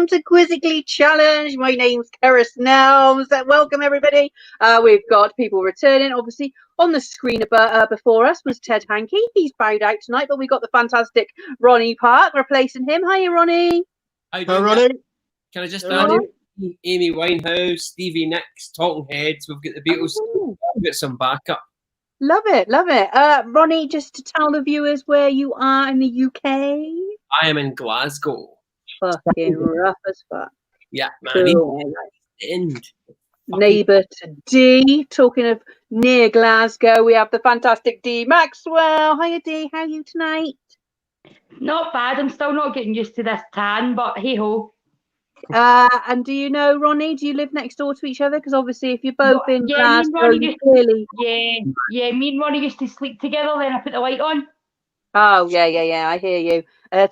welcome to Quizzically Challenged. My name's Keris Nelms. Welcome, everybody. We've got people returning. Obviously, on the screen before us was Ted Hankey. He's bowed out tonight, but we got the fantastic Ronnie Park replacing him. Hiya, Ronnie. Hi, Ronnie. Can I just add in Amy Winehouse, Stevie Nicks, Talking Heads. We've got the Beatles. We've got some backup. Love it, love it. Ronnie, just to tell the viewers where you are in the UK. I am in Glasgow. Fucking rough as fuck. Yeah, man. Cool. End. Neighbour to D. Talking of near Glasgow, we have the fantastic D Maxwell. Hiya, D. How are you tonight? Not bad. I'm still not getting used to this tan, but hey ho. And do you know, Ronnie? Do you live next door to each other? Because obviously, if you're both in Glasgow, you clearly. Me and Ronnie used to sleep together. Then I put the light on. Oh yeah. I hear you.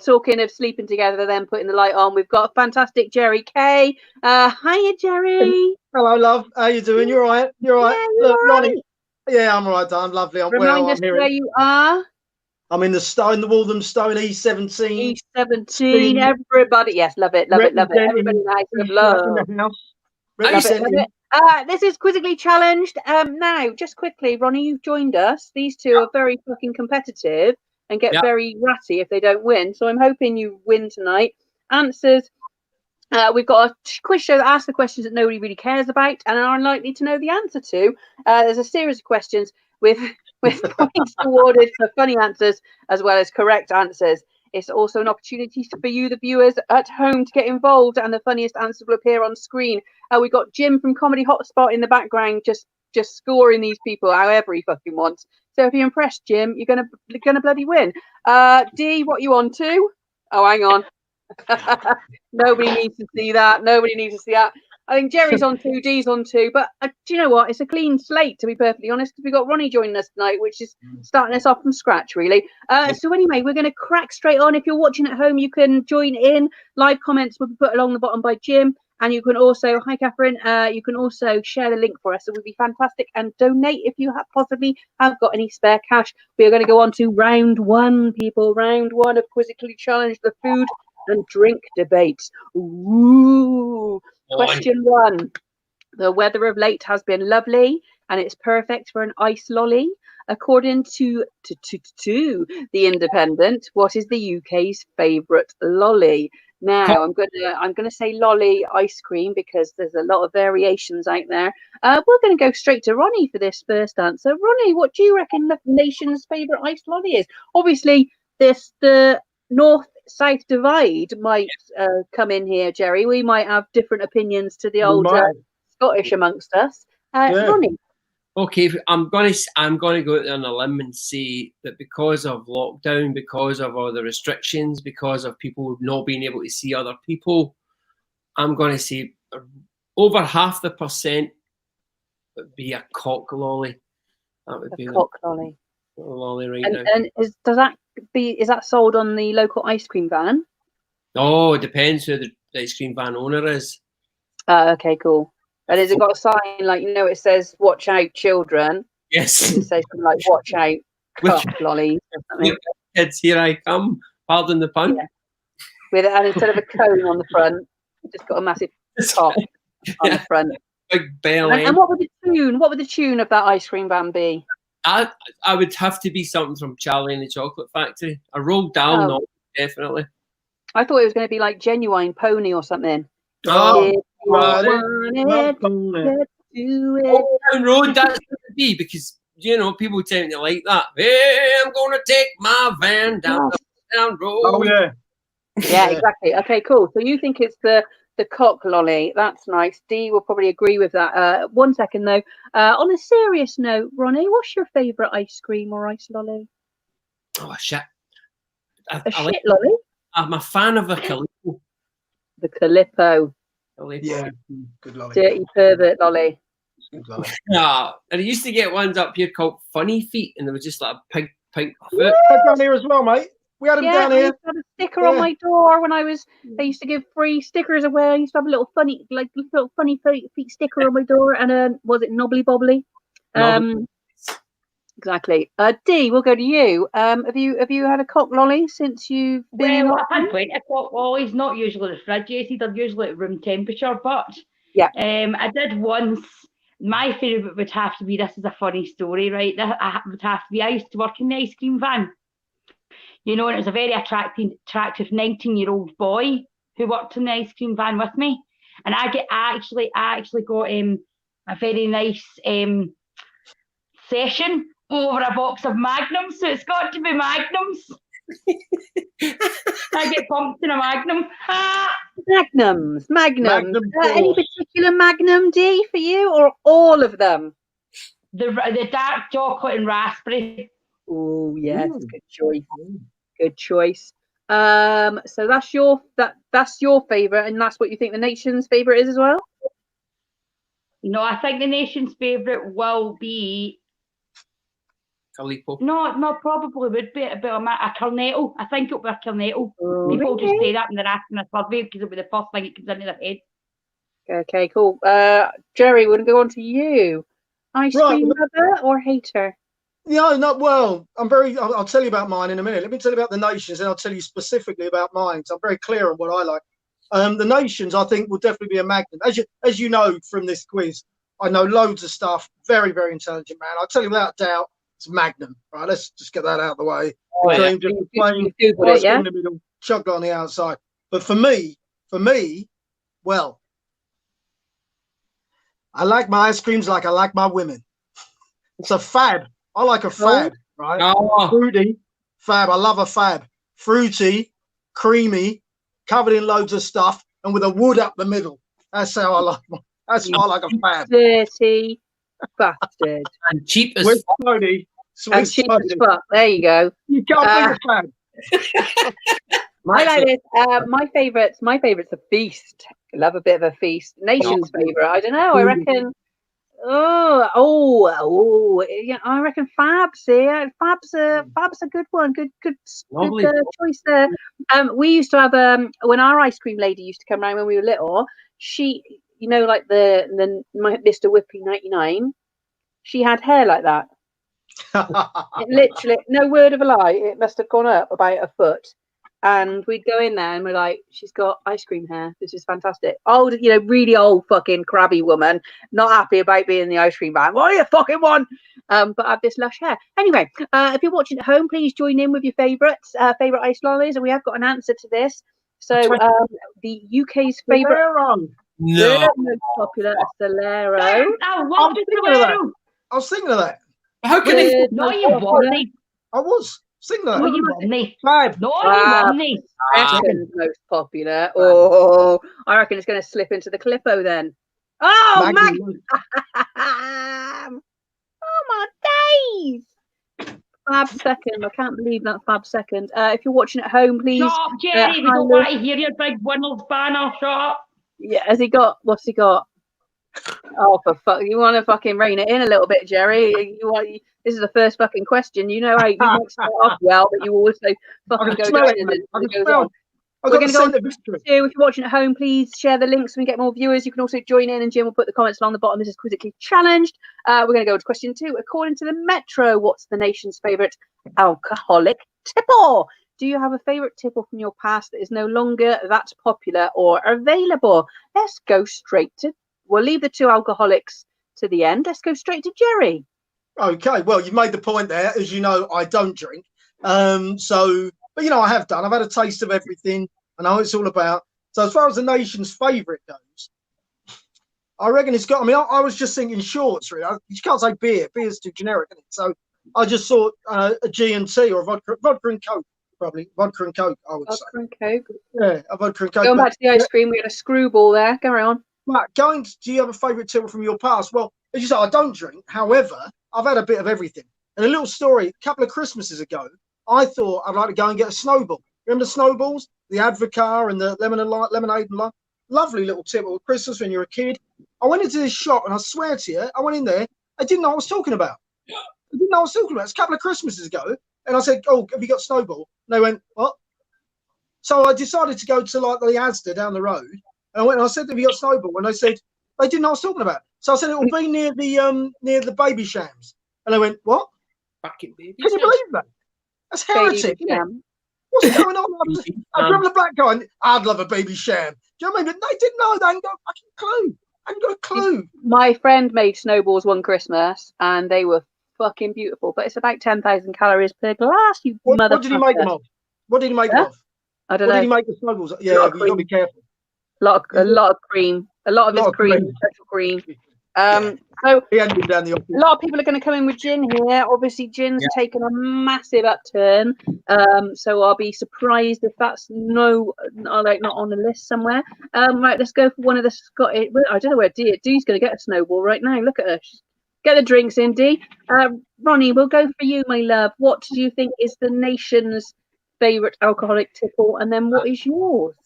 Talking of sleeping together, then putting the light on, we've got fantastic Jerry K. Hiya, Jerry. Hello, love. How you doing? You all right? You all right? Yeah, Look, all Ronnie. right. Yeah, I'm all right, darling. Lovely. Remind us where you are. I'm in the Walthamstow E17. E17. Everybody, yes, love it. Everybody nice of love. Love it. This is Quizzically Challenged. Now, just quickly, Ronnie, you've joined us. These two are very fucking competitive and get very ratty if they don't win. So I'm hoping you win tonight. Answers. We've got a quiz show that asks the questions that nobody really cares about and are unlikely to know the answer to. There's a series of questions with points awarded for funny answers as well as correct answers. It's also an opportunity for you, the viewers at home, to get involved, and the funniest answers will appear on screen. We've got Jim from Comedy Hotspot in the background, just scoring these people however he fucking wants. So if you're impressed, Jim, you're gonna bloody win. D, what you on to? Oh, hang on. Nobody needs to see that. I think Jerry's on 2, D's on 2, but do you know what? It's a clean slate, to be perfectly honest, because we've got Ronnie joining us tonight, which is starting us off from scratch, really. So anyway, we're going to crack straight on. If you're watching at home, you can join in. Live comments will be put along the bottom by Jim, and you can also, hi Catherine, you can also share the link for us. It would be fantastic, and donate if you possibly have got any spare cash. We are going to go on to round 1, people. Round 1 of Quizzically Challenged, the food and drink debates. Ooh. Question 1. The weather of late has been lovely and it's perfect for an ice lolly. According to The Independent, what is the UK's favourite lolly? Now I'm gonna say lolly ice cream because there's a lot of variations out there. We're gonna go straight to Ronnie for this first answer. Ronnie, what do you reckon the nation's favourite ice lolly is? Obviously, the North-South divide might come in here, Jerry. We might have different opinions to the old Scottish amongst us. Ronnie. Okay, I'm gonna go out on a limb and say that because of lockdown, because of all the restrictions, because of people not being able to see other people, I'm gonna say over 0.5% would be a cock lolly. That would be cock lolly. Lolly right now. And is that sold on the local ice cream van? Oh, it depends who the ice cream van owner is. Okay, cool. And has it got a sign like, it says "Watch out, children"? Yes. It says something like "Watch out, cock lollies." Kids, here I come. Pardon the pun. Yeah. And instead of a cone on the front, just got a massive cock on the front. Big belly. And what would the tune of that ice cream van be? I would have to be something from Charlie and the Chocolate Factory. A rolled down, no, definitely. I thought it was going to be like Genuine Pony or something. Oh, Road, that's going to be because people tend to like that. Hey, I'm going to take my van down the road. Oh yeah. Yeah, exactly. Okay, cool. So you think it's the cock lolly? That's nice. D will probably agree with that. 1 second though. On a serious note, Ronnie, what's your favourite ice cream or ice lolly? Oh shit! Lolly? I'm a fan of the Calippo. The Calippo. Yeah, good lolly. Dirty pervert lolly. Good lolly. Yeah, and I used to get ones up here called Funny Feet, and they were just like a pink foot. Down here as well, mate. We had them down here. I used to have a sticker on my door when they used to give free stickers away. I used to have a little funny feet sticker on my door, and was it Knobbly Bobbly? Exactly. Dee, we'll go to you. Have you had a cock lolly since you've been in? Well, I've had 20 o'clock lollies, not usually refrigerated, they're usually at room temperature, but Yeah. I did once. My favourite would have to be, this is a funny story, right? That would have to be, I used to work in the ice cream van, you know, and it was a very attractive 19-year-old boy who worked in the ice cream van with me. And I actually got a very nice session over a box of Magnums, so it's got to be Magnums. I get pumped in a Magnum. Magnums. Magnum Any particular Magnum, D, for you, or all of them? The dark chocolate and raspberry. Oh yes, good choice. Good choice. So that's your favourite, and that's what you think the nation's favourite is as well? No, I think the nation's favourite will be Calipo. No, probably would be a cornetto. I think it'll be a cornetto. Oh, People really? just say that when they're asking a survey because it'll be the first thing that comes into their head. Okay, cool. Jerry, we'll go on to you. Ice cream lover or hater? Yeah, not well. I'll tell you about mine in a minute. Let me tell you about the nations, and I'll tell you specifically about mine. So I'm very clear on what I like. The nations, I think, will definitely be a Magnum. As you know from this quiz, I know loads of stuff. Very, very intelligent man. I'll tell you without doubt, it's Magnum. Right, let's just get that out of the way. Oh, yeah. Cream, just plain ice cream in the middle, chocolate on the outside. But for me, well, I like my ice creams like I like my women. It's a fab. I like a fab, right? Oh. Fruity, fab. I love a fab. Fruity, creamy, covered in loads of stuff, and with a wood up the middle. That's how I like my. That's how I like a fab. Dirty bastard. And cheap as With Tony, And cheap as fuck. There you go. You can't bring a fab. I like this. My favourite's a feast. Love a bit of a feast. Nation's favourite. I don't know. I reckon. Yeah. I reckon Fab's here. Fab's a good one. Good choice there. We used to have when our ice cream lady used to come around when we were little. She, you know, like the Mr. Whippy 99. She had hair like that. It literally, no word of a lie, it must have gone up about a foot. And we'd go in there and we're like, she's got ice cream hair. This is fantastic. Old, you know, really old fucking crabby woman, not happy about being in the ice cream van. What do you fucking want? But I have this lush hair. Anyway, if you're watching at home, please join in with your favourites, favourite ice lollies. And we have got an answer to this. So the UK's favourite, no, most popular, Solero. I love the Solero. I was thinking of that. How can they? No, you won't. I was thinking of that. No, you won't. Fab. No, you won't. Second most popular. Oh, I reckon it's going to slip into the Clippo then. Oh, Magnum. Oh my days. Fab second. I can't believe that's Fab second. If you're watching at home, please. Shut up, Jerry. We don't want to hear your big Winners banner. Shut up. Yeah, has he got? What's he got? Oh, for fuck! You want to fucking rein it in a little bit, Jerry? This is the first fucking question. You know how you might start off well, but you also fucking go down as it goes on. We're going to go on to two. If you're watching at home, please share the links so we get more viewers. You can also join in, and Jim will put the comments along the bottom. This is Quizzically Challenged. We're going to go to question 2. According to the Metro, what's the nation's favourite alcoholic tipple? Do you have a favourite tipple from your past that is no longer that popular or available? Let's go straight to. We'll leave the two alcoholics to the end. Let's go straight to Jerry. Okay, well, you've made the point there. As you know, I don't drink. But, you know, I have done. I've had a taste of everything. I know what it's all about. So as far as the nation's favourite goes, I reckon it's got, I mean, I was just thinking shorts, really. You can't say beer. Beer's too generic, isn't it? So I just thought a G&T or vodka and Coke, probably. Vodka and Coke, I would say. Vodka and Coke. Yeah, a vodka and Coke. Going back to the ice cream, we had a screwball there. Carry on. Matt, do you have a favourite tipple from your past? Well, as you say, I don't drink. However, I've had a bit of everything. And a little story, a couple of Christmases ago, I thought I'd like to go and get a snowball. Remember the snowballs? The Advocar and the lemonade and lime? Lovely little tipple at Christmas when you're a kid. I went into this shop and I swear to you, I went in there, I didn't know what I was talking about. It's a couple of Christmases ago. And I said, oh, have you got snowball? And they went, what? So I decided to go to like the Asda down the road. And I went and I said, have you got snowball? And they said, they didn't know what I was talking about. So I said, it'll be near the baby shams. And they went, what? Fucking baby. Can you believe that? That's heretic, isn't it? What's going on? I remember the black guy. I'd love a baby sham. Do you know what I mean? But they didn't know. They hadn't got a fucking clue. I hadn't got a clue. My friend made snowballs one Christmas, and they were fucking beautiful. But it's about 10,000 calories per glass. You motherfucker. What did he make them of? What did he make them of? I don't What know. did he make the snowballs? Yeah, but you got to be careful. A lot of cream. A lot of it's cream, special cream. So he hadn't been down the office. A lot of people are going to come in with gin here. Obviously, gin's taken a massive upturn. So I'll be surprised if that's not on the list somewhere. Right, let's go for one of the Scottish. I don't know where Dee's going to get a snowball right now. Look at her. Get the drinks in, Dee. Ronnie, we'll go for you, my love. What do you think is the nation's favourite alcoholic tipple? And then what is yours?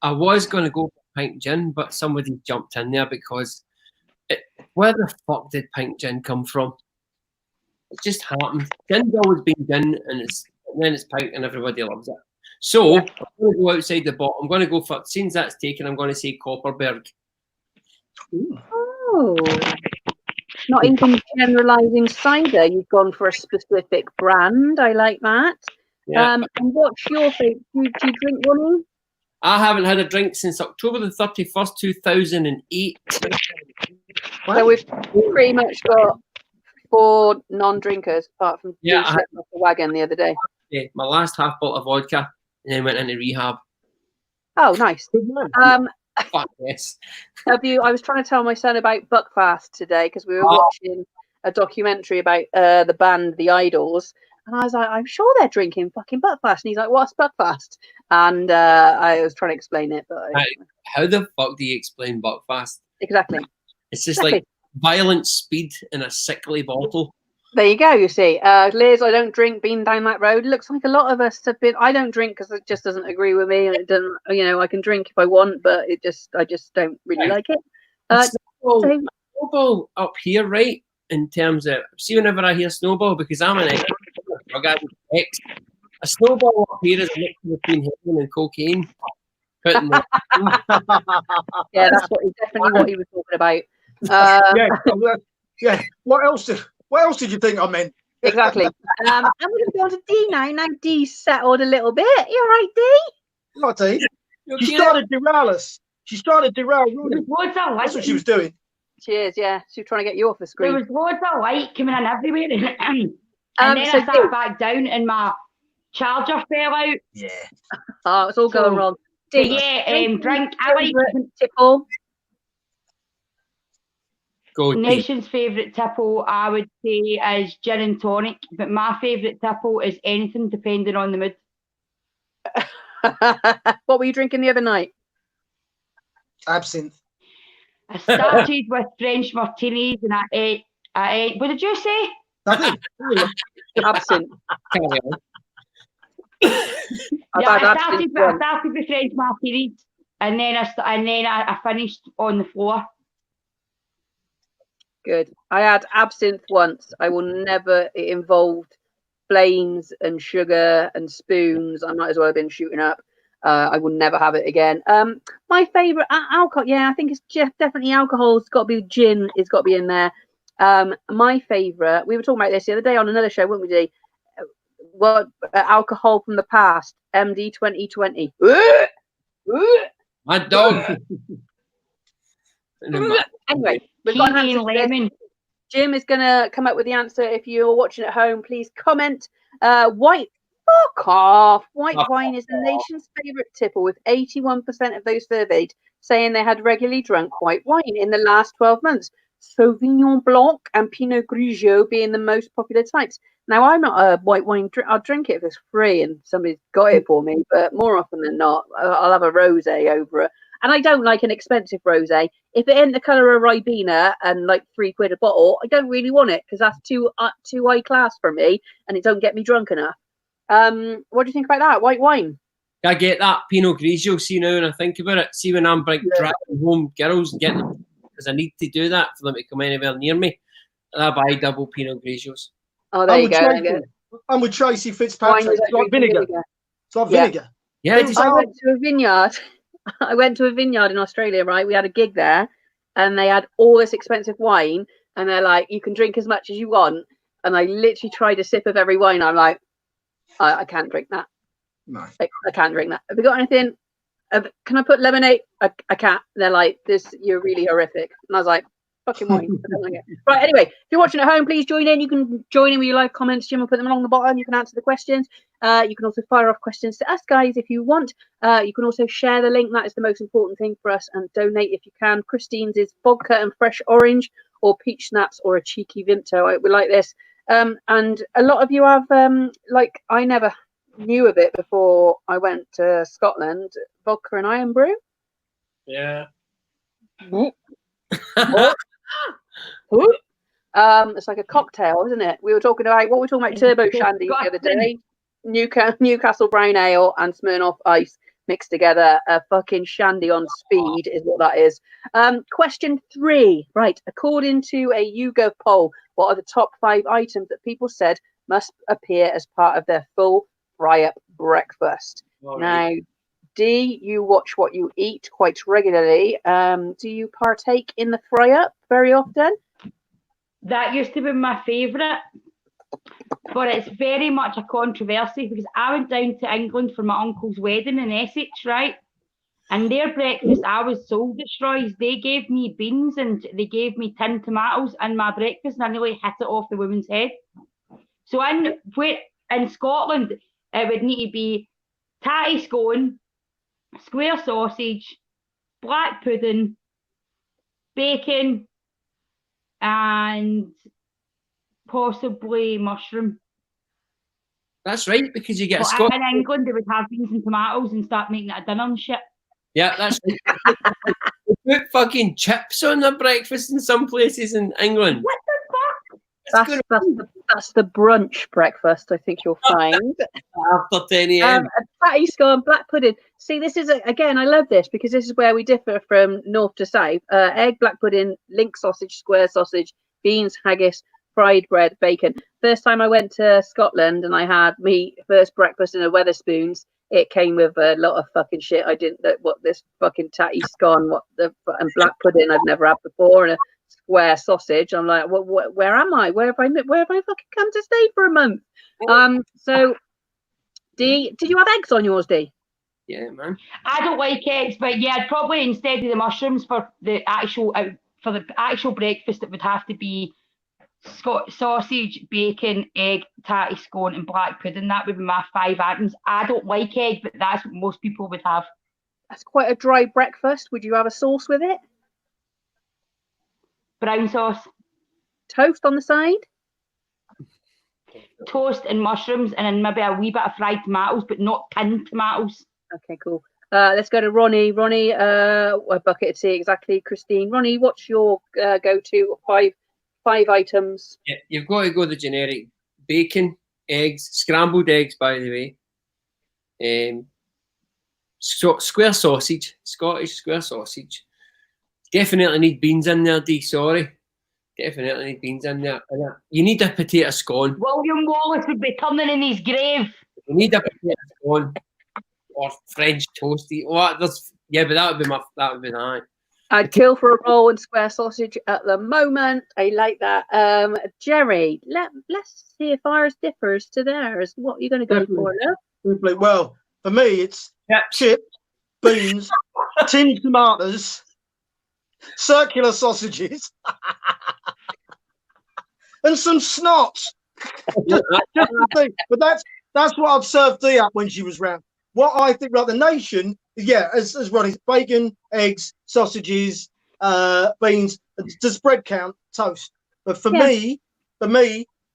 I was going to go for pint gin, but somebody jumped in there because where the fuck did pint gin come from? It just happened. Gin's always been gin, and then it's pint, and everybody loves it. So I'm going to go outside the box. I'm going to go for, since that's taken, I'm going to say Copperberg. Oh, not even generalising cider. You've gone for a specific brand. I like that. Yeah. And what's your favourite? Do you drink, Ronnie? I haven't had a drink since October the 31st, 2008. So we've pretty much got 4 non-drinkers, apart from Dee slipping off the wagon the other day. Yeah, my last half bottle of vodka, and then went into rehab. Oh, nice. Fuck yes. I was trying to tell my son about Buckfast today because we were watching a documentary about the band The Idols, and I was like, I'm sure they're drinking fucking Buckfast, and he's like, what's Buckfast? And I was trying to explain it, but how the fuck do you explain Buckfast? Exactly. It's just like violent speed in a sickly bottle. There you go. You see, Liz, I don't drink. Been down that road. Looks like a lot of us have been. I don't drink because it just doesn't agree with me, and it doesn't. I can drink if I want, but I just don't really like it. Snowball up here, right? In terms of, see, whenever I hear snowball, because I'm an drug addict, a snowball up here is a mix between heroin and cocaine. Yeah, that's definitely what he was talking about. Yeah. What else did you think I meant? Exactly. I'm going to go on to Dee now. Now Dee's settled a little bit. You all right, Dee? Not Dee. She started to derail us. She started to derail Rooney. That's what she was doing. She is, yeah. She was trying to get you off the screen. There was loads of light coming in everywhere. And then I sat back down and my charger fell out. Yeah. Oh, it's all going wrong. Dee, drink. I like tipple. Nation's favourite tipple, I would say, is gin and tonic. But my favourite tipple is anything, depending on the mood. What were you drinking the other night? Absinthe. I started with French martinis, and I ate. What did you say? Nothing. Absinthe. I started with French martinis, and then I finished on the floor. Good. I had absinthe once. I will never. It involved flames and sugar and spoons. I might as well have been shooting up. I will never have it again. My favourite alcohol. Yeah, I think it's definitely alcohol. It's got to be gin. It's got to be in there. My favourite. We were talking about this the other day on another show, weren't we, Dee? What alcohol from the past? MD 2020. My dog. Anyway, we've got an answer. Jim is going to come up with the answer. If you're watching at home, please comment. White. Fuck off. White wine is the nation's favourite tipple, with 81% of those surveyed saying they had regularly drunk white wine in the last 12 months. Sauvignon Blanc and Pinot Grigio being the most popular types. Now, I'm not a white wine drinker. I'll drink it if it's free and somebody's got it for me, but more often than not, I'll have a rosé over it. And I don't like an expensive rosé. If it ain't the colour of Ribena and like £3 a bottle, I don't really want it because that's too high class for me, and it don't get me drunk enough. What do you think about that? White wine? I get that Pinot Grigio. See now, when I think about it, see when I'm driving home, girls get them because I need to do that for them to come anywhere near me. And I buy double Pinot Grigios. Oh, there you go. I'm with Tracy Fitzpatrick. It's like vinegar. It's like vinegar. Yeah, I went to a vineyard. I went to a vineyard in Australia, right? We had a gig there, and they had all this expensive wine, and they're like, you can drink as much as you want. and I literally tried a sip of every wine. I'm like, I can't drink that. No. I can't drink that. Have you got anything? Can I put lemonade? I can't. They're like, this, you're really horrific. And I was like, fucking wine. I don't like it. Right, anyway, if you're watching at home, please join in. You can join in with your live comments. Jim will put them along the bottom. You can answer the questions. You can also fire off questions to us, guys, if you want. You can also share the link. That is the most important thing for us. And donate if you can. Christine's is vodka and fresh orange, or peach schnapps, or a cheeky Vimto. We like this. And a lot of you have, like, I never knew of it before I went to Scotland. Vodka and iron brew. Yeah. It's like a cocktail, isn't it? We were talking about turbo shandy the other day. Newcastle brown ale and Smirnoff ice mixed together. A fucking shandy on speed is what that is. Question 3. Right. According to a YouGov poll, what are the top 5 items that people said must appear as part of their full fry-up breakfast? Now, D, you watch what you eat quite regularly. Do you partake in the fry-up very often? That used to be my favourite, but it's very much a controversy because I went down to England for my uncle's wedding in Essex, right? And their breakfast, I was soul destroyed. They gave me beans and they gave me tinned tomatoes in my breakfast, and I nearly hit it off the woman's head. So in Scotland, it would need to be tatty scone, square sausage, black pudding, bacon, and possibly mushroom. That's right, because you get a But Scottish. in England, they would have beans and tomatoes and start making it a dinner and shit. Yeah, that's right. They put fucking chips on their breakfast in some places in England. What the fuck? That's the brunch breakfast, I think you'll find. After 10 a.m. A patty scone, black pudding. See, this is, again, I love this because this is where we differ from north to south. Egg, black pudding, link sausage, square sausage, beans, haggis, fried bread, bacon. First time I went to Scotland and I had me first breakfast in a Wetherspoons, it came with a lot of fucking shit. I didn't know what this fucking tatty scone, and black pudding I've never had before, and a square sausage. I'm like, where am I? Where have I fucking come to stay for a month? So D, did you have eggs on yours, D? Yeah, man. I don't like eggs, but yeah, I'd probably, instead of the mushrooms for the actual breakfast, it would have to be sausage, bacon, egg, tatty scone, and black pudding. That would be my 5 items. I don't like egg, but that's what most people would have. That's quite a dry breakfast. Would you have a sauce with it? Brown sauce. Toast on the side? Toast and mushrooms, and then maybe a wee bit of fried tomatoes, but not tinned tomatoes. Okay, cool. Let's go to Ronnie. Ronnie, a bucket of tea, exactly. Christine. Ronnie, what's your go-to 5 items? Yeah, you've got to go the generic bacon, eggs, scrambled eggs, by the way. Square sausage, Scottish square sausage. Definitely need beans in there, D. Sorry. Definitely need beans in there. You need a potato scone. William Wallace would be turning in his grave. You need a potato scone or French toasty. But that would be nice. I'd kill for a roll and square sausage at the moment. I like that. Jerry, let's see if ours differs to theirs. What are you going to go for now? Well, for me, it's chips, beans, tinned tomatoes, circular sausages, and some snot. just the thing. But that's what I'd serve Dee up when she was round. What I think about the nation, as Ronnie's, bacon, eggs, sausages, beans. Does bread count? Toast. But for me,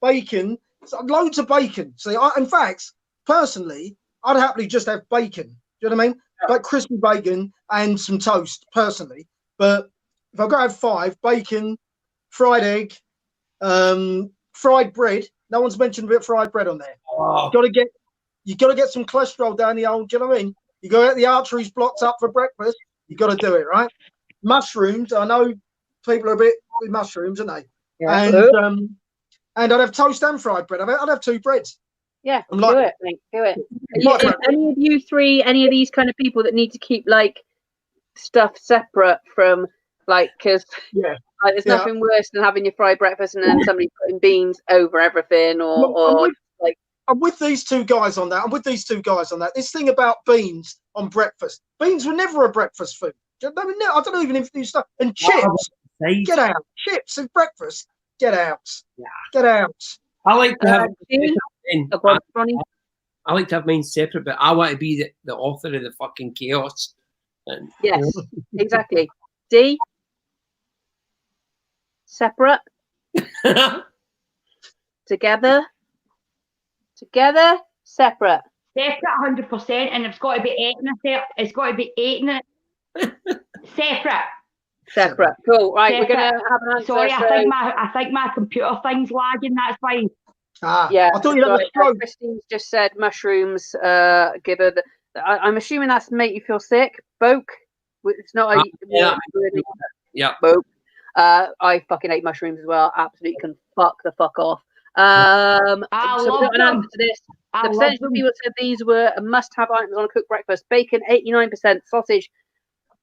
bacon, loads of bacon. See, in fact, personally, I'd happily just have bacon. Do you know what I mean? Like crispy bacon and some toast, personally. But if I've got to have 5, bacon, fried egg, fried bread. No one's mentioned a bit of fried bread on there. Oh. You got to get some cholesterol down the old. Do you know what I mean? You got to get the arteries blocked up for breakfast. You got to do it, right? Mushrooms. I know people are a bit with mushrooms, aren't they? Yeah. And I'd have toast and fried bread. I'd have 2 breads. Yeah, do it. Any of you 3, any of these kind of people that need to keep like stuff separate from Like, because there's nothing worse than having your fried breakfast and then somebody putting beans over everything, or I'm with these two guys on that. This thing about beans on breakfast. Beans were never a breakfast food. I don't even if you stuff. And chips, get out. Chips and breakfast, get out. Yeah. Get out. I like to have I like to have mine separate, but I want to be the author of the fucking chaos. And, yes, exactly. D? Separate? Together? Together? Separate? Separate 100%, and it's got to be eating it. It's got to be eating it. Separate. Cool. Right, separate. We're gonna have an answer. Sorry, I think my computer thing's lagging. That's why. Yeah. I thought you had a stroke. Christine's just said mushrooms. Give her. I'm assuming that's make you feel sick. Boke. It's not a. Yeah. Boke. I fucking ate mushrooms as well. Absolutely can fuck the fuck off. So we got an answer to this. The percentage of people said these were must-have items on a cooked breakfast. Bacon, 89%. Sausage,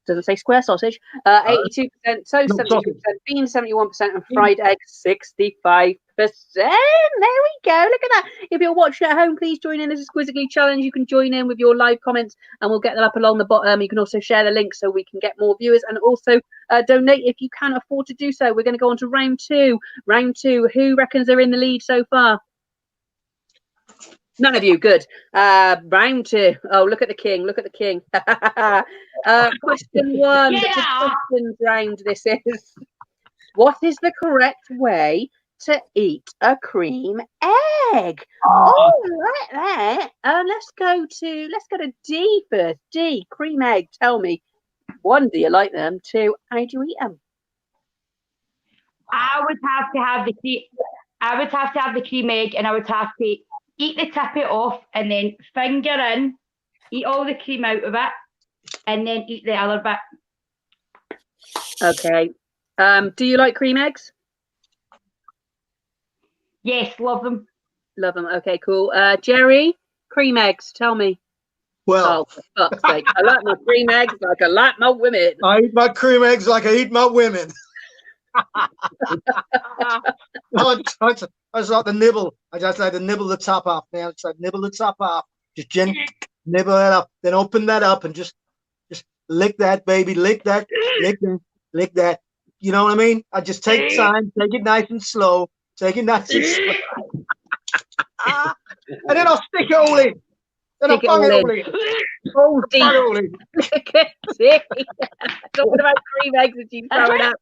doesn't say square sausage. 82%. Toast, 72%. Beans, 71%. And fried eggs, 65%. There we go. Look at that. If you're watching at home, please join in. This is Quizzically Challenge. You can join in with your live comments, and we'll get them up along the bottom. You can also share the link so we can get more viewers, and also donate if you can afford to do so. We're going to go on to round two. Who reckons they're in the lead so far? None of you. Good. Round two. Oh, look at the king. Question one. The questions round this is. What is the correct way to eat a cream egg? Like that. Let's go to D first. D, cream egg. Tell me. 1, do you like them? 2, how do you eat them? I would have to have the cream egg, and I would have to eat the tippet off and then finger in, eat all the cream out of it, and then eat the other bit. Okay. Do you like cream eggs? Yes, love them. Love them. Okay, cool. Jerry, cream eggs. Tell me. Well, for fuck's sake. I like my cream eggs like I like my women. I eat my cream eggs like I eat my women. I just like the nibble. I just like to nibble the top off. Now it's like nibble the top off. Just gently nibble that up. Then open that up and just lick that, baby. Lick that. You know what I mean? I just take time, take it nice and slow. And then I'll stick it all in. Then I'll bung it all in. Oh, deep. Talking about cream eggs that you throw it out.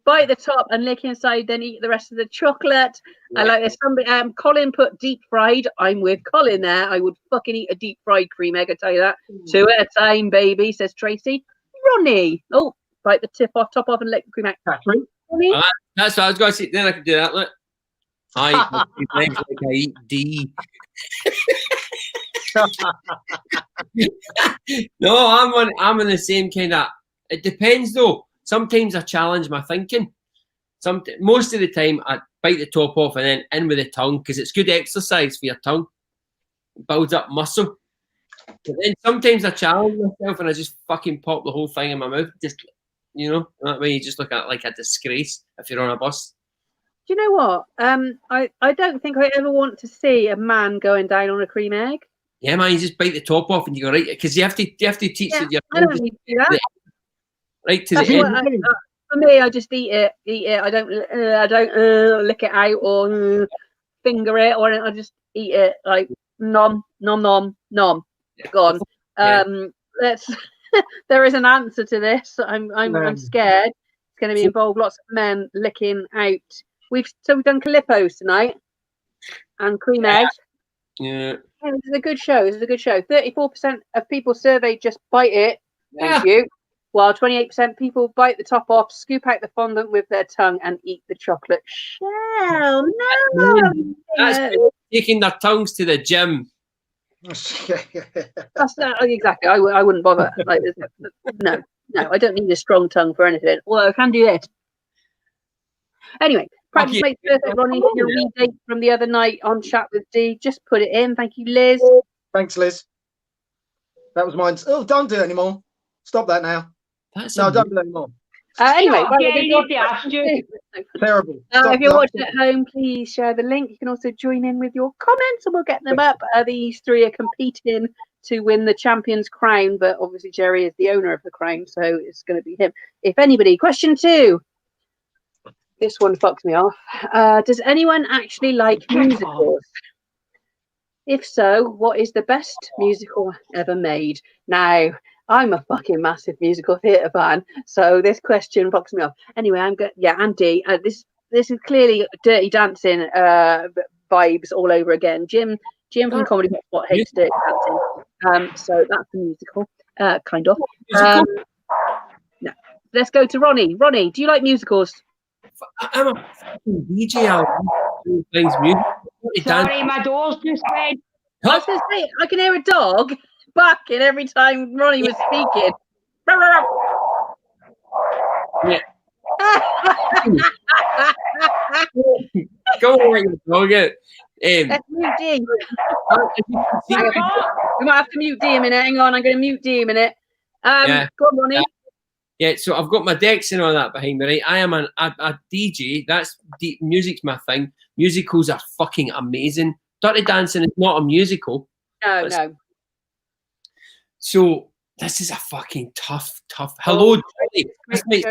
Bite the top and lick inside, then eat the rest of the chocolate. Yeah. I like this. Somebody, Colin put deep fried. I'm with Colin there. I would fucking eat a deep fried cream egg, I tell you that. 2 at a time, baby, says Tracy. Ronnie. Oh, bite the top off and lick the cream egg. Catherine. That's what I was going to say. Then I could do that. Look. I eat cream eggs like I eat D. No, I'm in the same kind of. It depends though. Sometimes I challenge my thinking. Most of the time I bite the top off and then in with the tongue because it's good exercise for your tongue. It builds up muscle. But then sometimes I challenge myself and I just fucking pop the whole thing in my mouth. Just that way you just look at it like a disgrace if you're on a bus. Do you know what? I don't think I ever want to see a man going down on a cream egg. Yeah, man, you just bite the top off and you go right because you have to teach it. I don't need to do that. Right to the end. For me, I just eat it. I don't lick it out or finger it, or I just eat it like nom nom nom nom. Gone. There is an answer to this. I'm scared. It's going to be involve lots of men licking out. We've done Calippo's tonight and cream eggs. Yeah. This is a good show. 34% of people surveyed just bite it. Thank you. While 28% people bite the top off, scoop out the fondant with their tongue, and eat the chocolate shell. No, that's taking their tongues to the gym. That's not, exactly. I wouldn't bother. Like, no, I don't need a strong tongue for anything. Well, I can do this. Anyway, practice makes perfect. Ronnie, your redate from the other night on Chat with D. Just put it in. Thank you, Liz. Thanks, Liz. That was mine. Oh, don't do it anymore. Stop that now. No, don't do that anymore. Anyway, Stop, right, Jerry, we'll need to ask you. Terrible. if you're watching at home, please share the link. You can also join in with your comments and we'll get them up. These three are competing to win the champion's crown, but obviously Jerry is the owner of the crown, so it's going to be him. If anybody, question 2. This one fucks me off. Does anyone actually like musicals? If so, what is the best musical ever made? Now, I'm a fucking massive musical theatre fan, so this question fucks me off. Anyway, I'm good. Yeah, Andy, this is clearly Dirty Dancing vibes all over again. Jim from Comedy Hotspot hates Dirty Dancing, so that's the musical, kind of. No. Let's go to Ronnie. Ronnie, do you like musicals? I'm a fucking DJ. I love things music. Sorry, my door's just went. I was going to say, I can hear a dog barking every time Ronnie was speaking. Yeah. Go on, dog. Let's mute D. We might have to mute D a minute. Hang on, I'm going to mute D a minute. Go on, Ronnie. Yeah, so I've got my decks and all that behind me, right? I am a DJ. Music's my thing. Musicals are fucking amazing. Dirty Dancing is not a musical. No. So this is a fucking tough. Hello, Dolly. This makes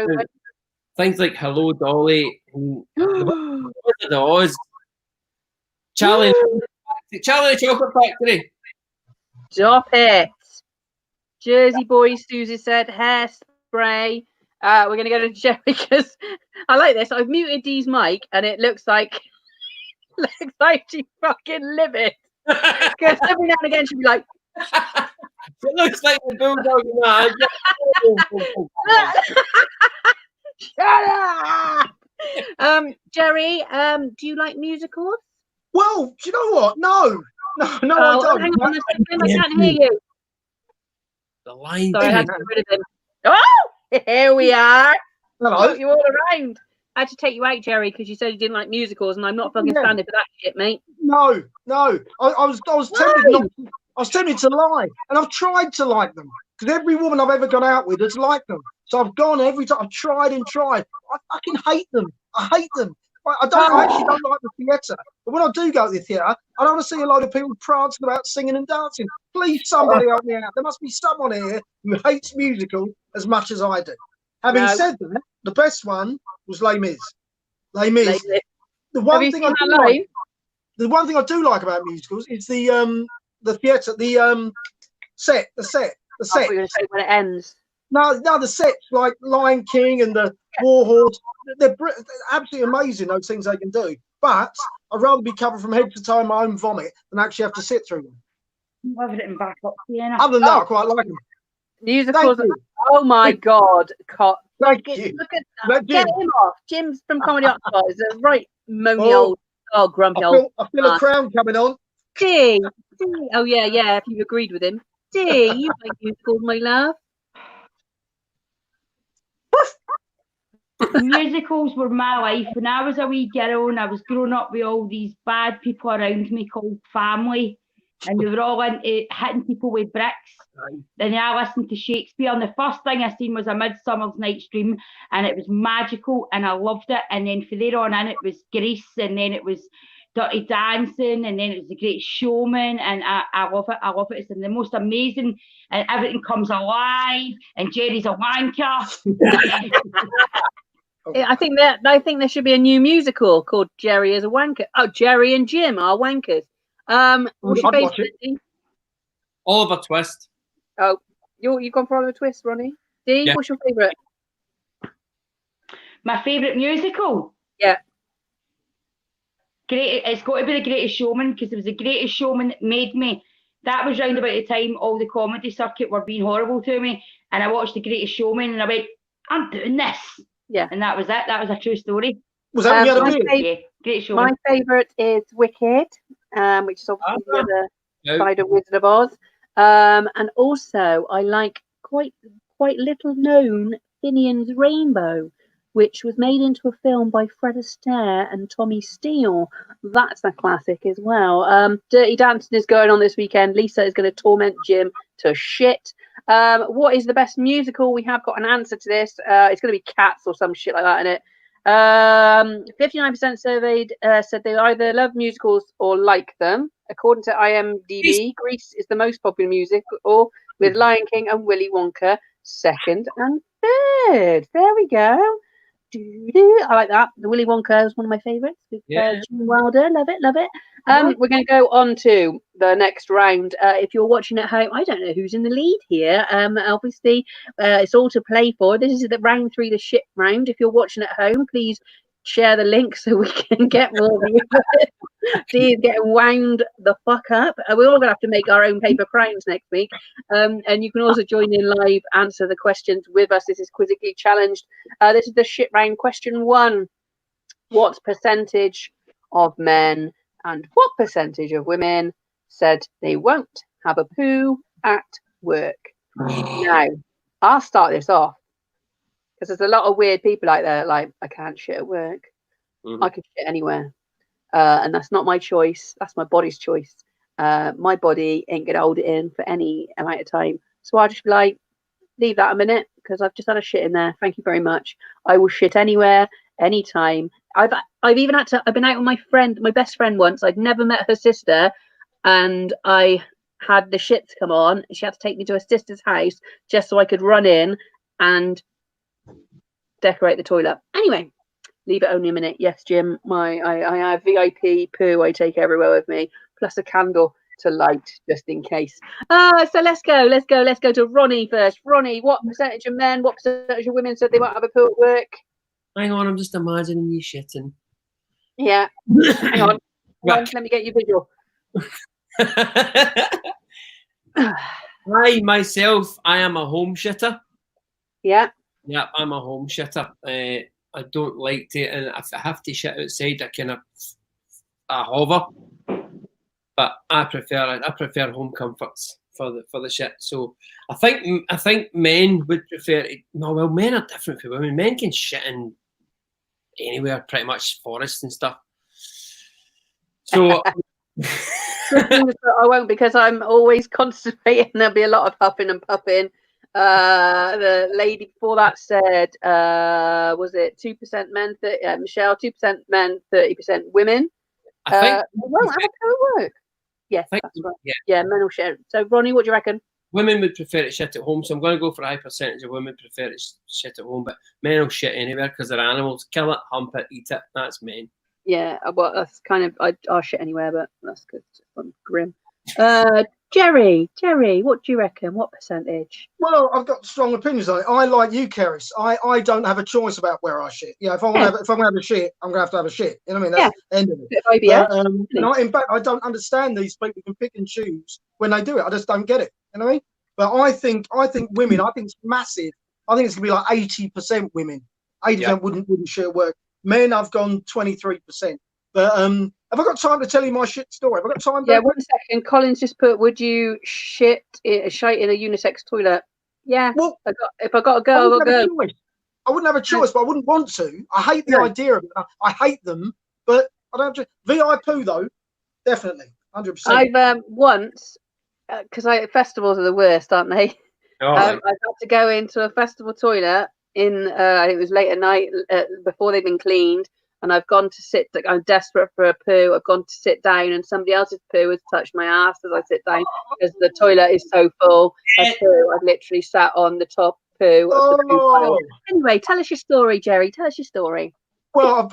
things like Hello, Dolly. The Oz. Charlie Chocolate Factory. Stop it. Jersey Boy, Susie said, hairspray. We're going to go to Jerry because I like this. I've muted Dee's mic and it looks like she's fucking livid. Because every now and again she'll be like, it looks like the bulldog in that. Shut up! Jerry, do you like musicals? Well, do you know what? No, I don't. Hang on a second, I can't hear you. The line. Sorry, I had to get rid of him. Oh, here we are. Hello. You all around. I had to take you out, Jerry, because you said you didn't like musicals, and I'm not fucking standing for that shit, mate. No. I was tempted to lie, and I've tried to like them because every woman I've ever gone out with has liked them. So I've gone every time. I've tried and tried. I fucking hate them. I hate them. I actually don't like the theatre. But when I do go to the theatre, I don't want to see a load of people prancing about singing and dancing. Please, somebody help me out. There must be someone here who hates musicals as much as I do. Having said that, the best one was Les Mis. Les Mis. The one thing I do like about musicals is the theatre, the set. I thought you were going to say when it ends. No, the sets like Lion King and the War Horse, they're absolutely amazing, those things they can do. But I'd rather be covered from head to toe in my own vomit than actually have to sit through them. I've written back up, Other than that, I quite like them. Musicals. Oh my God. Thank you. Look at that. Get him off. Jim's from Comedy Hotspot is a right moany grumpy old. I feel a crown coming on. D. Oh, yeah, if you've agreed with him. D, you like musicals, my love. Musicals were my life. When I was a wee girl and I was growing up with all these bad people around me called family, and they were all into hitting people with bricks. Then I listened to Shakespeare, and the first thing I seen was A Midsummer's Night's Dream, and it was magical, and I loved it. And then from there on in, it was Grease, and then it was Dirty Dancing, and then it was The Great Showman, and I love it. I love it. It's the most amazing, and everything comes alive, and Jerry's a wanker. I think there should be a new musical called Jerry is a Wanker. Oh, Jerry and Jim are wankers. What's your favourite? Oliver Twist. Oh, you've gone for Oliver Twist, Ronnie. D, what's your favourite? My favourite musical? Yeah. It's got to be The Greatest Showman, because it was The Greatest Showman that made me. That was round about the time all the comedy circuit were being horrible to me, and I watched The Greatest Showman, and I went, I'm doing this. Yeah. And that was it. That was a true story. Was that when you had a beard? Yeah, Greatest Showman. My favourite is Wicked, which is obviously the other side of Wizard of Oz. And also I like quite little known Finian's Rainbow, which was made into a film by Fred Astaire and Tommy Steele. That's a classic as well. Dirty Dancing is going on this weekend. Lisa is going to torment Jim to shit. What is the best musical? We have got an answer to this. It's going to be Cats or some shit like that, isn't it? 59% surveyed said they either love musicals or like them. According to IMDb, Grease is the most popular musical, with Lion King and Willy Wonka second and third. There we go. I like that. The Willy Wonka is one of my favourites. Gene Wilder, love it, love it. We're going to go on to the next round. If you're watching at home, I don't know who's in the lead here. Obviously, it's all to play for. This is the round 3, the shit round. If you're watching at home, please share the link so we can get more viewers. Steve's getting wound the fuck up. We're all going to have to make our own paper crowns next week. And you can also join in live, answer the questions with us. This is Quizzically Challenged. This is the shit round. Question 1. What percentage of men and what percentage of women said they won't have a poo at work? Now, I'll start this off because there's a lot of weird people out there like, I can't shit at work. I can shit anywhere. And that's not my choice. That's my body's choice. My body ain't going to hold it in for any amount of time. So I'll just be like, leave that a minute because I've just had a shit in there. Thank you very much. I will shit anywhere, anytime. I've even had to, I've been out with my best friend once. I'd never met her sister, and I had the shits come on. She had to take me to her sister's house just so I could run in and decorate the toilet. Anyway, leave it only a minute. Yes, Jim, I have VIP poo I take everywhere with me, plus a candle to light just in case. So let's go to Ronnie first. Ronnie, what percentage of men, what percentage of women said they won't have a poo at work? Hang on, I'm just imagining you shitting. Yeah. Hang on. Let me get you visual. I myself, I am a home shitter. Yeah. Yeah, I'm a home shitter. I don't like to, and if I have to shit outside, I hover. But I prefer home comforts for the shit. So I think men would prefer it. No, well, men are different from women. Men can shit in anywhere, pretty much forests and stuff. So I won't, because I'm always constipating. There'll be a lot of huffing and puffing. The lady before that said, was it 2% men? Michelle, 2% men, 30% women. I think won't have a work. Yes, that's right. Yeah, men will share. So, Ronnie, what do you reckon? Women would prefer to shit at home, so I'm going to go for a high percentage of women prefer to shit at home, but men will shit anywhere because they're animals. Kill it, hump it, eat it. That's men. Yeah, well, that's kind of, I'll shit anywhere, but that's good. I'm grim. Jerry, what do you reckon? What percentage? Well, I've got strong opinions on it. I like you, Keris. I don't have a choice about where I shit. Yeah, if I'm gonna have a shit, I'm gonna have to have a shit. You know what I mean? That's the end of it. But, in fact, I don't understand these people who can pick and choose when they do it. I just don't get it. You know what I mean? But I think women. I think it's massive. I think it's gonna be like 80% women. 80% wouldn't shit at work. Men, I've gone 23%. But have I got time to tell you my shit story? Have I got time? Yeah, 1 second. Colin's just put, would you shite in a unisex toilet? Yeah. Well, if I got to go, I'll go. I wouldn't have a choice, but I wouldn't want to. I hate the idea of it. I hate them, but I don't have to. VIP though, definitely, 100%. I've once, because festivals are the worst, aren't they? Oh, I've had to go into a festival toilet in, I think it was late at night, before they've been cleaned. And I've gone to sit, I'm desperate for a poo. I've gone to sit down and somebody else's poo has touched my ass as I sit down because the toilet is so full of poo. I've literally sat on the top poo of the poo pile. Anyway, tell us your story, Jerry. Tell us your story. Well, I'll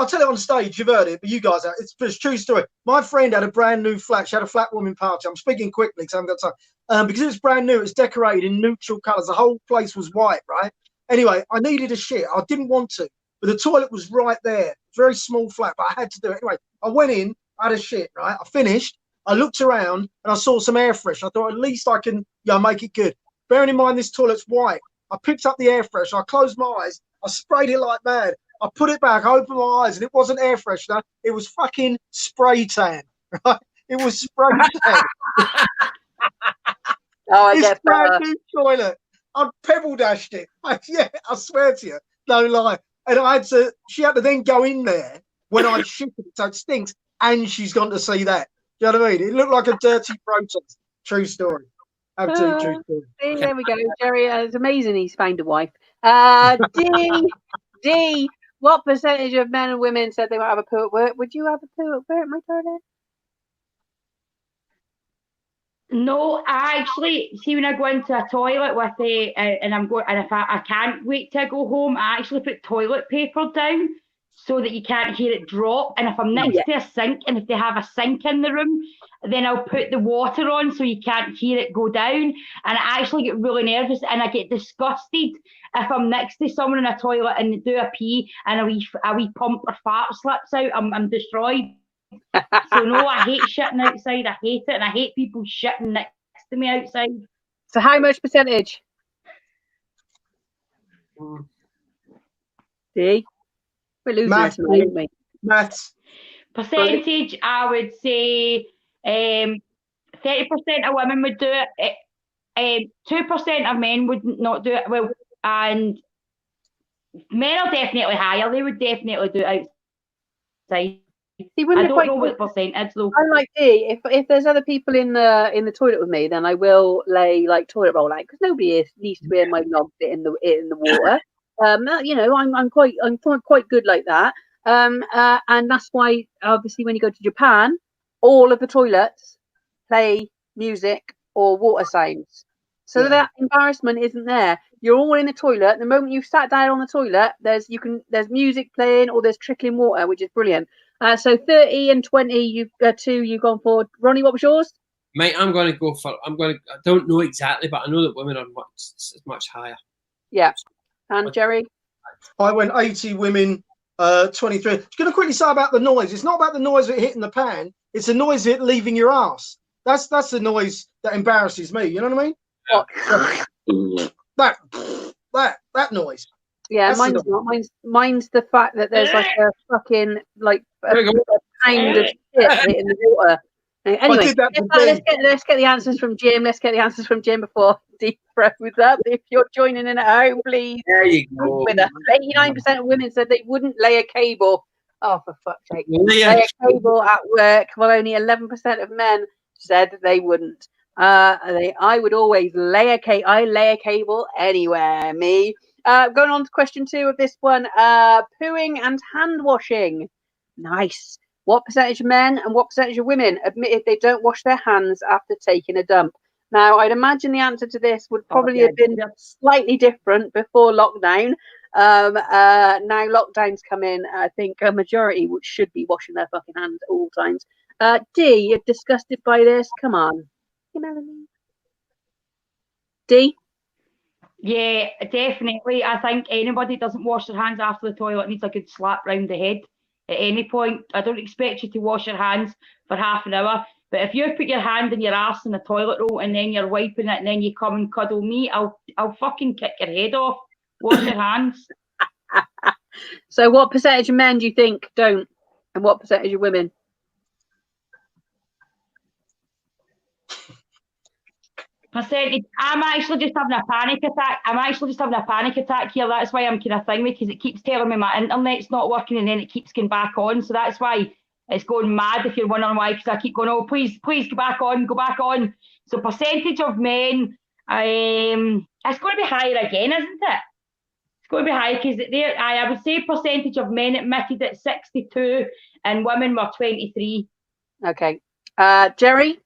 tell it on stage. You've heard it, but you guys, it's a true story. My friend had a brand new flat. She had a flat warming party. I'm speaking quickly because I haven't got time. Because it was brand new, it was decorated in neutral colours. The whole place was white, right? Anyway, I needed a shit. I didn't want to. But the toilet was right there. Very small flat, but I had to do it. Anyway, I went in, I had a shit, right? I finished. I looked around and I saw some air fresh. I thought, at least I can make it good. Bearing in mind this toilet's white. I picked up the air fresh. I closed my eyes. I sprayed it like mad. I put it back. I opened my eyes and it wasn't air freshener. It was fucking spray tan, right? It was spray tan. It's brand new toilet. I pebble dashed it. I swear to you. No lie. And she had to then go in there when I shit it, so it stinks, and she's gone to see that. Do you know what I mean? It looked like a dirty protest. True story. Absolute true story. See, there we go, Jerry. It's amazing he's found a wife. D. What percentage of men and women said they might have a poo at work? Would you have a poo at work, my darling? No, I actually see when I go into a toilet with and I'm going, and if I can't wait to go home, I actually put toilet paper down so that you can't hear it drop. And if I'm next to a sink, and if they have a sink in the room, then I'll put the water on so you can't hear it go down. And I actually get really nervous and I get disgusted if I'm next to someone in a toilet and do a pee and a wee pump or fart slips out. I'm destroyed. So no, I hate shitting outside. I hate it, and I hate people shitting next to me outside. So how much percentage? D. We're losing Maths, tonight, aren't we? Maths. Percentage, I would say 30% of women would do it. 2% of men would not do it. Well, and men are definitely higher. They would definitely do it outside. See, I don't know what percentage though. I'm like D. If there's other people in the toilet with me, then I will lay like toilet roll out because nobody needs to be in my knob bit in the water. You know, I'm quite good like that. And that's why obviously when you go to Japan, all of the toilets play music or water sounds, so that embarrassment isn't there. You're all in the toilet. The moment you've sat down on the toilet, there's music playing or there's trickling water, which is brilliant. So 30 and 20, you've gone for. Ronnie, what was yours? Mate, I don't know exactly, but I know that women are much higher. Yeah. And Jerry? I went 80 women, 23. I'm going to quickly say about the noise. It's not about the noise of it hitting the pan. It's the noise of it leaving your ass. That's the noise that embarrasses me. You know what I mean? That noise. Yeah, mine's not. Mine's the fact that there's like a fucking a pound of shit in the water. Anyway, let's get the answers from Jim. Let's get the answers from Jim before Deep throws up. If you're joining in at home, please. There you go. 89% of women said they wouldn't lay a cable. Oh, for fuck's sake! Lay a cable at work. Well, only 11% of men said they wouldn't. I would always lay a cable. I lay a cable anywhere. Me. Going on to question 2 of this one. Pooing and hand washing. Nice. What percentage of men and what percentage of women admitted they don't wash their hands after taking a dump? Now, I'd imagine the answer to this would probably have been slightly different before lockdown. Now lockdown's come in, I think a majority should be washing their fucking hands at all times. D, you're disgusted by this? Come on. You know what I mean? D? Yeah, definitely. I think anybody that doesn't wash their hands after the toilet needs a good slap round the head at any point. I don't expect you to wash your hands for half an hour, but if you put your hand in your arse in the toilet roll and then you're wiping it and then you come and cuddle me, I'll fucking kick your head off. Wash your hands. So what percentage of men do you think don't, and what percentage of women? Percentage. I'm actually just having a panic attack. Here. That's why I'm kind of thinking, because it keeps telling me my internet's not working and then it keeps going back on. So that's why it's going mad, if you're wondering why, because I keep going, oh, please go back on. So percentage of men, it's going to be higher again, isn't it? It's going to be higher because I would say percentage of men admitted at 62 and women were 23. Okay. Jerry?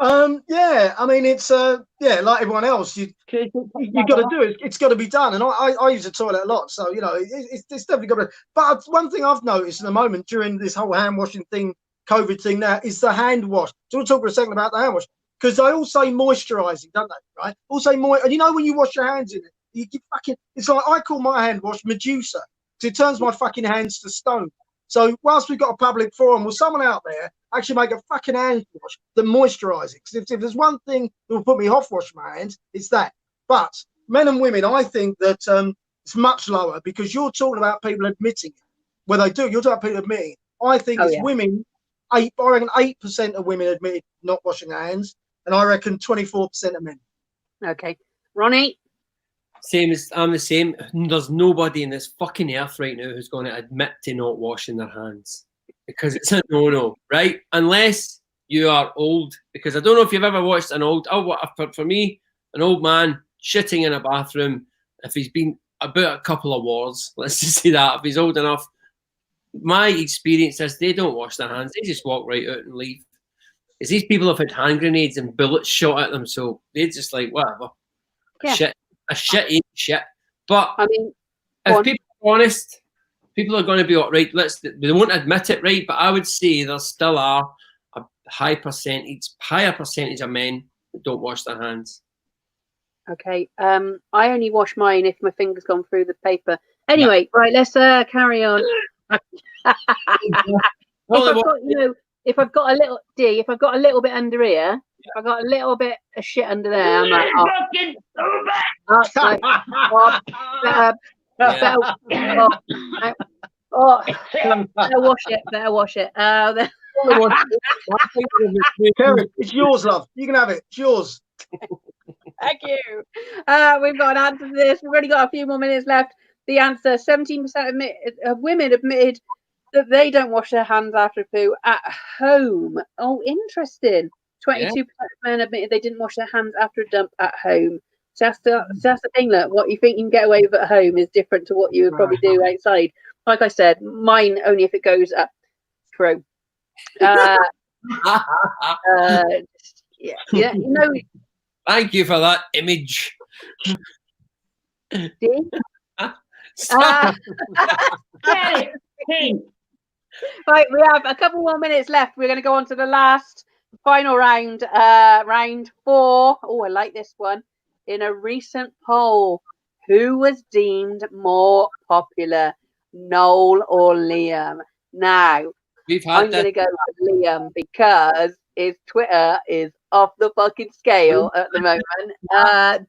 Yeah, I mean, it's like everyone else, you got to do it. It's got to be done, and I use the toilet a lot, so you know it's definitely got to. But one thing I've noticed in the moment during this whole hand washing thing, COVID thing, now is the hand wash. So we'll talk for a second about the hand wash, because they all say moisturising, don't they? Right? All say and you know when you wash your hands in it, you fucking. It's like I call my hand wash Medusa, because it turns my fucking hands to stone. So whilst we've got a public forum, will someone out there actually make a fucking hand wash that moisturises? Because if there's one thing that will put me off washing my hands, it's that. But men and women, I think that it's much lower, because you're talking about people admitting it. When they do, you're talking about people admitting it. I think it's women. I reckon 8% of women admitted not washing their hands, and I reckon 24% of men. Okay. Ronnie? I'm the same. There's nobody in this fucking earth right now who's going to admit to not washing their hands, because it's a no-no, right? Unless you are old. Because I don't know if you've ever watched an old, for me, an old man shitting in a bathroom, if he's been about a couple of wars, let's just say that, if he's old enough, my experience is they don't wash their hands. They just walk right out and leave. Because these people have had hand grenades and bullets shot at them, so they're just like, whatever. A shit ain't shit. But I mean, if people are honest, people are going to be all right. They won't admit it, right? But I would say there still are a higher percentage of men that don't wash their hands. Okay. I only wash mine if my finger's gone through the paper. Anyway, right, let's carry on. If I've got a little bit under here, if I've got a little bit of shit under there, I'm like, better wash it. Kerry, it's yours, love. You can have it. It's yours. Thank you. We've got an answer to this. We've already got a few more minutes left. The answer: 17% of women admitted that they don't wash their hands after poo at home. Oh, interesting. 22% of men admitted they didn't wash their hands after a dump at home. So that's the thing. Look, what you think you can get away with at home is different to what you would probably do outside. Like I said, mine only if it goes up through. Thank you for that image. Right, we have a couple more minutes left. We're going to go on to the final round, round 4. Oh, I like this one. In a recent poll, who was deemed more popular, Noel or Liam? Now, I'm going to go with Liam because his Twitter is off the fucking scale at the moment.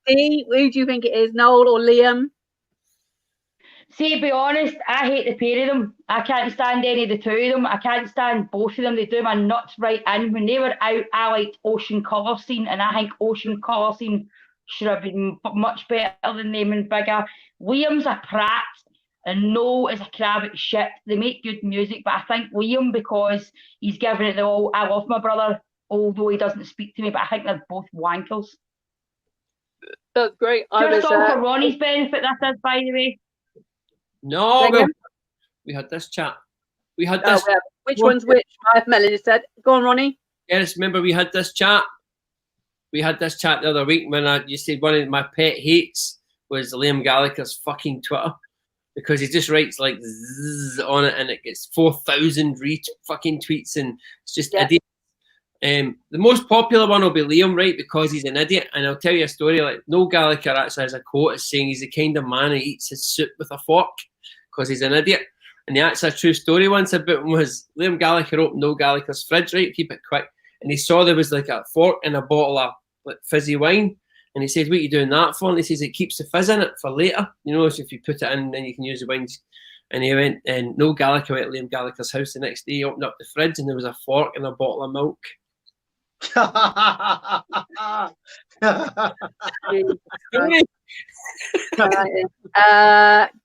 Dee, who do you think it is, Noel or Liam? See, to be honest, I hate the pair of them. I can't stand any of the two of them. I can't stand both of them. They do my nuts right in. When they were out, I liked Ocean Colour Scene, and I think Ocean Colour Scene should have been much better than them and bigger. Liam's a prat, and Noel is a crab at shit. They make good music, but I think Liam, because he's giving it the all, I love my brother, although he doesn't speak to me, but I think they're both wankers. That's great. Just all for Ronnie's benefit, this is, by the way. No, we had this chat. We had this. Which one's which? Melanie said. Go on, Ronnie. Yes, remember we had this chat. We had this chat the other week when you said one of my pet hates was Liam Gallagher's fucking Twitter, because he just writes like zzz on it and it gets 4,000 fucking tweets and it's just idiot. The most popular one will be Liam, right? Because he's an idiot. And I'll tell you a story. Like Noel Gallagher actually has a quote saying he's the kind of man who eats his soup with a fork because he's an idiot. And the actual true story once about him was Liam Gallagher opened Noel Gallagher's fridge, right? Keep it quick. And he saw there was like a fork and a bottle of like fizzy wine. And he said, "What are you doing that for?" And he says, "It keeps the fizz in it for later. You know, so if you put it in, then you can use the wines." And he went, and Noel Gallagher went to Liam Gallagher's house the next day. He opened up the fridge and there was a fork and a bottle of milk.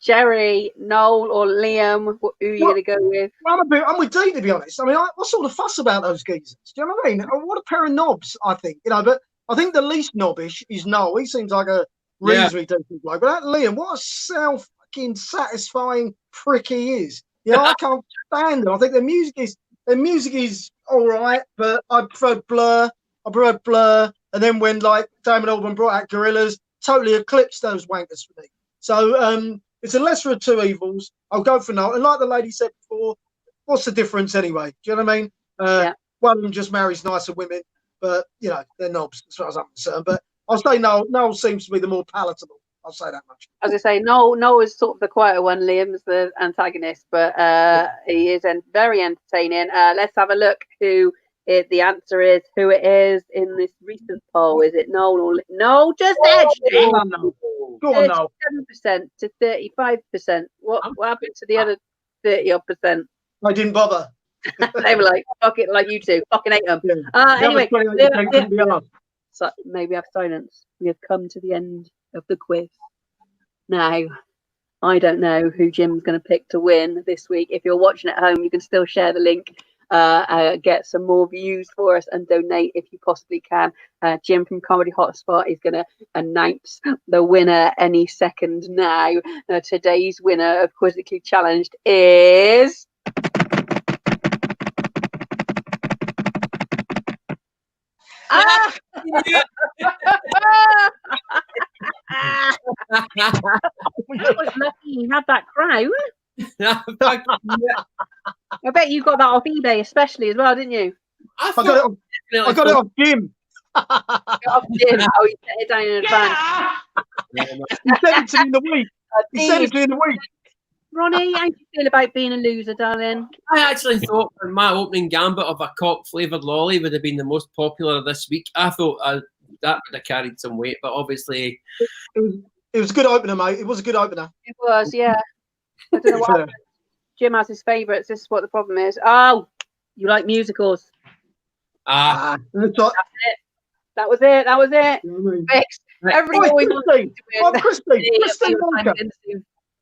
Jerry, Noel or Liam, who are you going to go with? I'm with Dee, to be honest. I mean, what's all the fuss about those geezers? Do you know what I mean? What a pair of knobs, I think. You know, but I think the least knobbish is Noel. He seems like a reasonably decent bloke. But that Liam, what a fucking satisfying prick he is. You know, I can't stand him. I think their music is all right, but I preferred Blur. And then when like Damon Albarn brought out Gorillaz, totally eclipsed those wankers for me. So it's a lesser of two evils. I'll go for Noel. And like the lady said before, what's the difference anyway? Do you know what I mean? One of them just marries nicer women, but you know, they're knobs as far as I'm concerned. But I'll say Noel seems to be the more palatable. I'll say that much. As I say, Noel is sort of the quieter one. Liam's the antagonist, but he is very entertaining. Let's have a look who the answer is, who it is in this recent poll. Is it Noel or no? Just edge. Go on, Noel. 37% to 35%. What happened to the other 30-odd%? I didn't bother. They were like, fuck it, like you two, fucking hate them. Anyway, so maybe have silence. We have come to the end of the quiz. Now, I don't know who Jim's going to pick to win this week. If you're watching at home, you can still share the link get some more views for us and donate if you possibly can. Jim from Comedy Hotspot is going to announce the winner any second now. Today's winner of Quizzically Challenged is... Ah! I was lucky you had that crown. I bet you got that off eBay especially as well, didn't you? I got it off Jim. Off Jim. Oh, you set it down in advance. He sent it to me in the week. He sent it to me in the week. Ronnie, how do you feel about being a loser, darling? I actually thought my opening gambit of a cock flavoured lolly would have been the most popular this week. I thought that would have carried some weight, but obviously... It was a good opener, mate. It was a good opener. It was, yeah. I don't know what happened. Jim has his favourites. This is what the problem is. Oh, you like musicals. That's it. That was it. That was it. You know what I mean? Fixed. Everybody Christine Walker.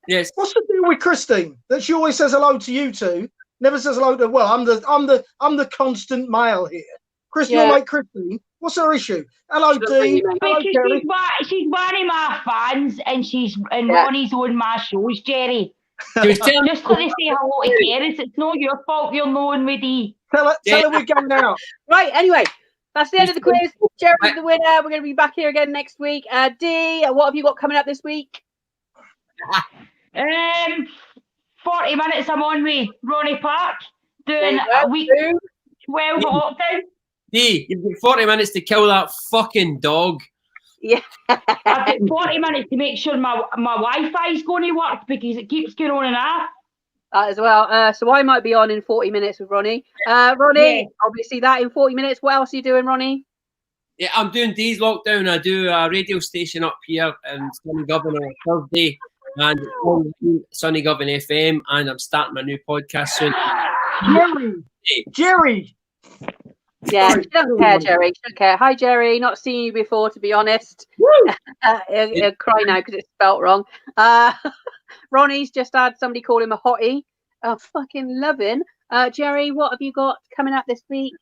Yes. What's the deal with Christine? That she always says hello to you two, never says hello to. Well, I'm the constant male here. Christine, your mate Christine. What's her issue? Hello, Dean. Hello, Jerry. She's one of my fans, and she's Ronnie's on my shows, Jerry. Just let me say hello to Jerry. It's not your fault you're knowing with Dee. Tell her we're going out. Right, anyway, that's the end of the quiz. Jerry's the winner. We're going to be back here again next week. Dee, what have you got coming up this week? 40 minutes I'm on with Ronnie Park, doing a week 12 lockdown. Dee, you've got 40 minutes to kill that fucking dog. Yeah. I've got 40 minutes to make sure my Wi-Fi is going to work because it keeps going on and off. That as well. So I might be on in 40 minutes with Ronnie. Ronnie, obviously that in 40 minutes. What else are you doing, Ronnie? Yeah, I'm doing Dee's Lockdown. I do a radio station up here in Sunny Govan on Thursday and on Sunny Govan FM, and I'm starting my new podcast soon. Jerry. Yeah, she doesn't care, Jerry. She doesn't care. Hi, Jerry. Not seen you before, to be honest. He'll cry now because it's spelt wrong. Ronnie's just had somebody call him a hottie. Fucking loving. Jerry, what have you got coming up this week?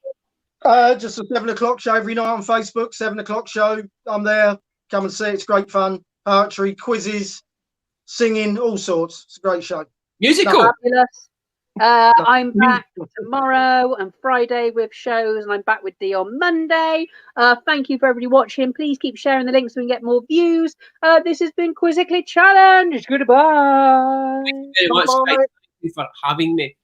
Just a 7 o'clock show every night on Facebook. 7 o'clock show. I'm there. Come and see it. It's great fun. Poetry, quizzes, singing, all sorts. It's a great show. Musical. Fabulous. I'm back tomorrow and Friday with shows, and I'm back with Dee on Monday. Thank you for everybody watching. Please keep sharing the links so we can get more views. This has been Quizzically Challenged. Goodbye. Thank you very much. Thank you for having me.